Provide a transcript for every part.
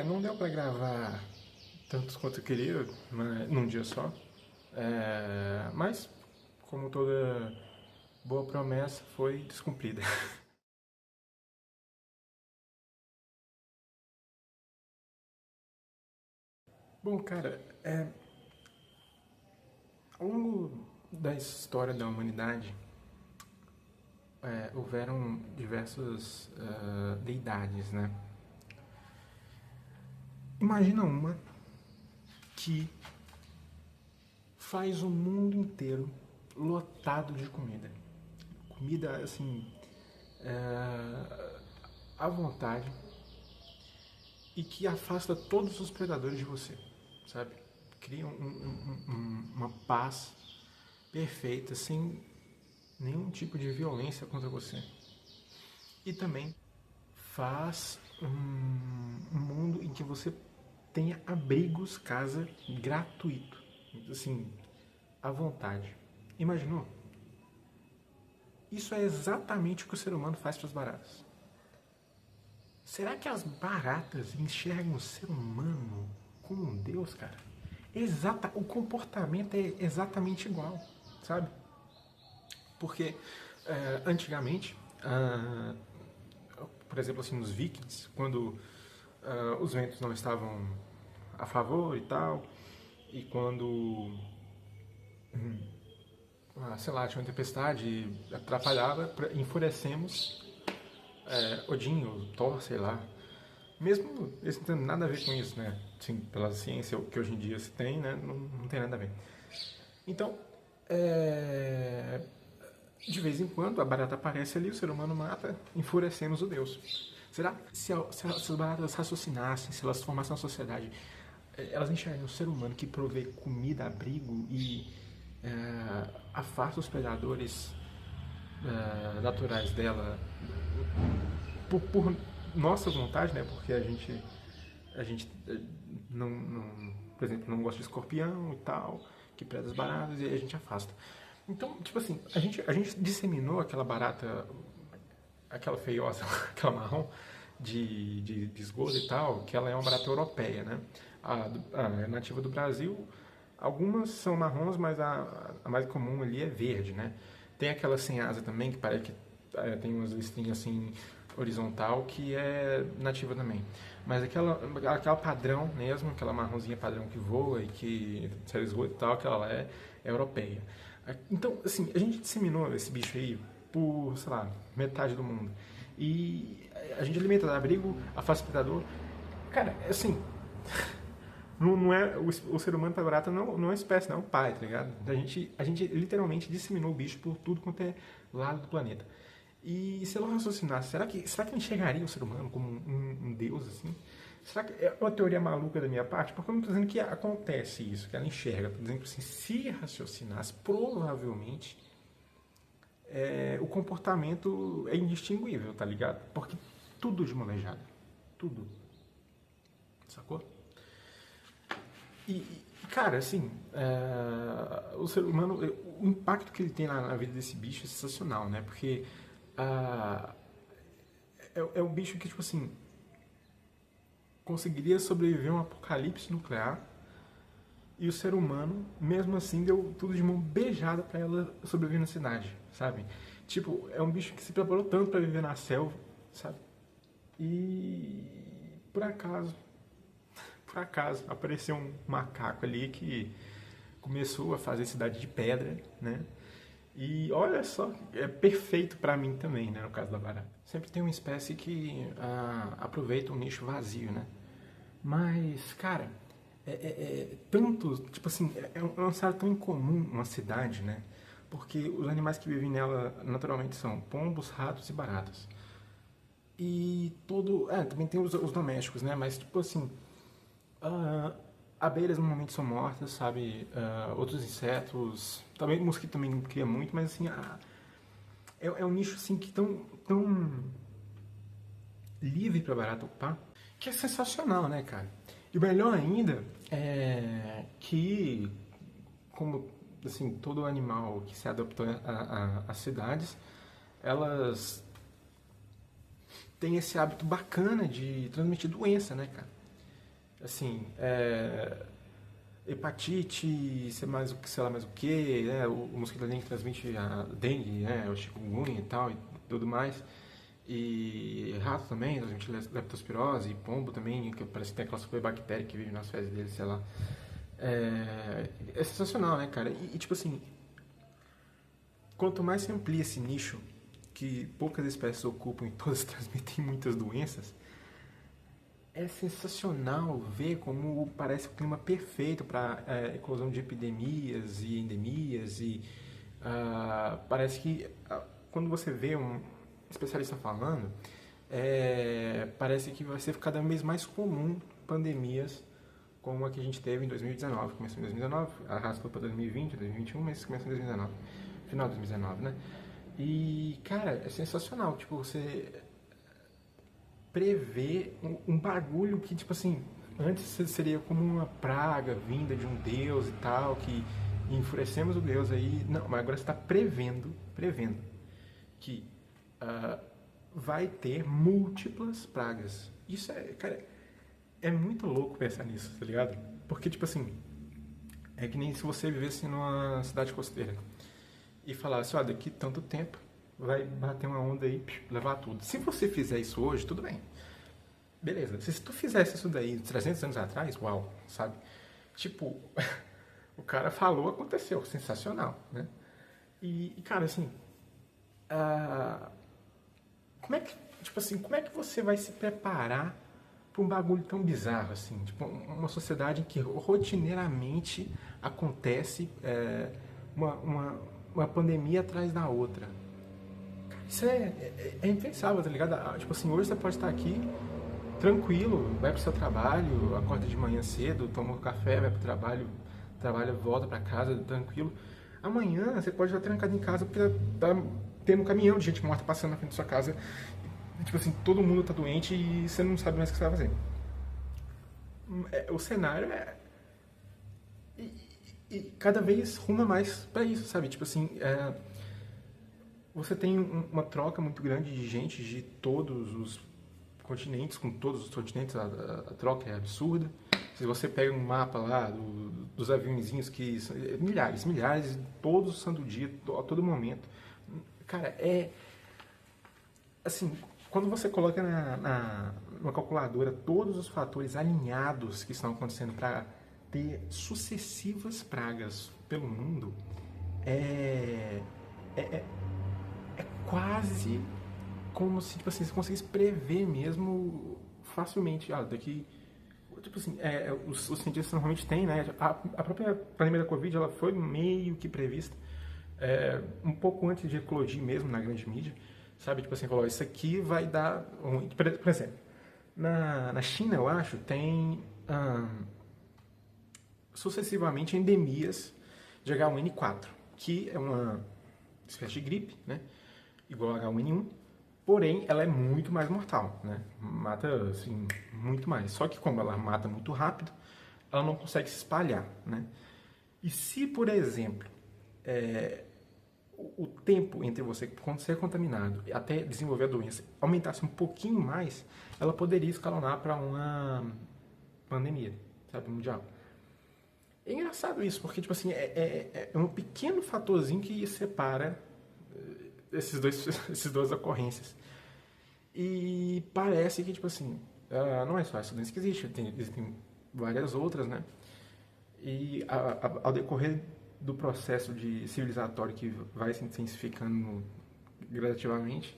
Não deu pra gravar tantos quanto eu queria, num dia só. Mas, como toda boa promessa, foi descumprida. Bom, cara, ao longo da história da humanidade, houveram diversas deidades, né? Imagina uma que faz o mundo inteiro lotado de comida. Comida, assim, à vontade e que afasta todos os predadores de você, sabe? Cria uma paz perfeita, sem nenhum tipo de violência contra você. E também faz um mundo em que você tenha abrigos, casa gratuito, assim, à vontade. Imaginou? Isso é exatamente o que o ser humano faz para as baratas. Será que as baratas enxergam o ser humano como um deus, cara? O comportamento é exatamente igual, sabe? Porque antigamente, por exemplo, assim, nos vikings, quando os ventos não estavam a favor e tal, e quando, sei lá, tinha uma tempestade e atrapalhava, enfurecemos Odin ou Thor, sei lá. Mesmo eles não tendo nada a ver com isso, né? Assim, pela ciência que hoje em dia se tem, né? Não tem nada a ver. Então, de vez em quando a barata aparece ali, o ser humano mata, enfurecemos o Deus. Será que se as baratas raciocinassem, se elas formassem uma sociedade, elas enxergam o ser humano que provê comida, abrigo e afasta os predadores naturais dela por nossa vontade, né? Porque a gente não, por exemplo, não gosta de escorpião e tal, que preda as baratas e a gente afasta. Então, tipo assim, a gente disseminou aquela barata, aquela feiosa, aquela marrom de esgoto e tal, que ela é uma barata europeia, né? A nativa do Brasil, algumas são marrons, mas a mais comum ali é verde, né? Tem aquela sem asa também, que parece que tem umas listrinhas assim horizontal, que é nativa também. Mas aquela padrão mesmo, aquela marronzinha padrão que voa e que sai esgoto e tal, aquela lá é europeia. Então, assim, a gente disseminou esse bicho aí por, sei lá, metade do mundo. E a gente alimenta, dá abrigo, afasta o predador. Cara, assim, não é, o ser humano pra barata não é uma espécie, não é um pai, tá ligado? A gente literalmente disseminou o bicho por tudo quanto é lado do planeta. E se ela raciocinasse, será que enxergaria o ser humano como um deus, assim? Será que é uma teoria maluca da minha parte? Porque eu não estou dizendo que acontece isso, que ela enxerga. Estou dizendo que assim, se raciocinasse, provavelmente o comportamento é indistinguível, tá ligado? Porque tudo de manejado. Tudo. Sacou? Cara, assim, o ser humano, o impacto que ele tem na vida desse bicho é sensacional, né? Porque ah, é um bicho que, tipo assim, conseguiria sobreviver a um apocalipse nuclear e o ser humano, mesmo assim, deu tudo de mão beijada pra ela sobreviver na cidade, sabe? Tipo, é um bicho que se preparou tanto pra viver na selva, sabe? E por acaso, apareceu um macaco ali que começou a fazer cidade de pedra, né? E olha só, é perfeito pra mim também, né? No caso da barata. Sempre tem uma espécie que aproveita um nicho vazio, né? Mas, cara, tanto, tipo assim, é um cenário tão incomum uma cidade, né? Porque os animais que vivem nela naturalmente são pombos, ratos e baratas. E todo. Também tem os domésticos, né? Mas, tipo assim, ah, abelhas normalmente são mortas, sabe? Outros insetos. Também mosquito também cria muito, mas assim, é um nicho assim que tão livre para barata ocupar, que é sensacional, né, cara? E o melhor ainda é que, como assim, todo animal que se adaptou às cidades, elas têm esse hábito bacana de transmitir doença, né, cara? Assim, hepatite, sei lá mais o que, né? O mosquito dengue transmite a dengue, né? O chikungunya e tal, e tudo mais. E rato também, transmite leptospirose, e pombo também, que parece que tem aquela superbactéria que vive nas fezes dele, sei lá. É sensacional, né, cara? E tipo assim, quanto mais se amplia esse nicho, que poucas espécies ocupam e todas transmitem muitas doenças, é sensacional ver como parece o clima perfeito para eclosão de epidemias e endemias e parece que quando você vê um especialista falando, parece que vai ser cada vez mais comum pandemias como a que a gente teve em 2019. Começou em 2019, arrastou para 2020, 2021, mas começou em 2019, final de 2019, né? E, cara, é sensacional, tipo, você prever um bagulho que, tipo assim, antes seria como uma praga vinda de um deus e tal, que enfurecemos o deus aí. Não, mas agora você está prevendo que vai ter múltiplas pragas. Isso cara, é muito louco pensar nisso, tá ligado? Porque, tipo assim, é que nem se você vivesse numa cidade costeira e falasse, ó, daqui tanto tempo vai bater uma onda aí, levar tudo. Se você fizer isso hoje, tudo bem. Beleza. Se tu fizesse isso daí 300 anos atrás, uau, sabe? Tipo, o cara falou, aconteceu. Sensacional, né? Cara, assim, como é que, tipo assim, como é que você vai se preparar para um bagulho tão bizarro, assim? Tipo, uma sociedade em que rotineiramente acontece uma pandemia atrás da outra. Isso é impensável, tá ligado? Tipo assim, hoje você pode estar aqui tranquilo, vai pro seu trabalho, acorda de manhã cedo, toma um café, vai pro trabalho, trabalha, volta pra casa, tranquilo. Amanhã você pode estar trancado em casa porque tá tendo um caminhão de gente morta passando na frente da sua casa. E, tipo assim, todo mundo tá doente e você não sabe mais o que você vai fazer. O cenário e cada vez ruma mais pra isso, sabe? Tipo assim, você tem uma troca muito grande de gente de todos os continentes, com todos os continentes, a troca é absurda. Se você pega um mapa lá dos aviãozinhos que são milhares, todos santo dia, a todo momento. Cara, assim, quando você coloca numa calculadora todos os fatores alinhados que estão acontecendo para ter sucessivas pragas pelo mundo, é quase como se, tipo assim, você conseguisse prever mesmo facilmente. Daqui... Tipo assim, os cientistas normalmente têm, né? A própria pandemia da Covid, ela foi meio que prevista um pouco antes de eclodir mesmo na grande mídia. Sabe? Tipo assim, falou, isso aqui vai dar... Por exemplo, na China, eu acho, tem sucessivamente endemias de H1N4, que é uma espécie de gripe, né? Igual a H1N1, porém ela é muito mais mortal, né? Mata, assim, muito mais. Só que como ela mata muito rápido, ela não consegue se espalhar, né? E se, por exemplo, o tempo entre você ser contaminado e até desenvolver a doença aumentasse um pouquinho mais, ela poderia escalonar para uma pandemia, sabe, mundial. É engraçado isso, porque, tipo assim, é um pequeno fatorzinho que separa essas duas ocorrências. E parece que, tipo assim, não é só essa doença que existe, existem várias outras, né? E ao decorrer do processo de civilizatório que vai se intensificando gradativamente,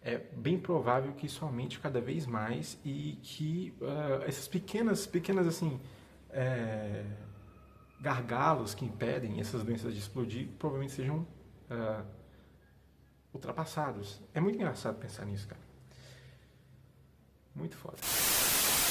é bem provável que isso aumente cada vez mais e que essas pequenas assim, gargalos que impedem essas doenças de explodir provavelmente sejam ultrapassados. É muito engraçado pensar nisso, cara. Muito foda.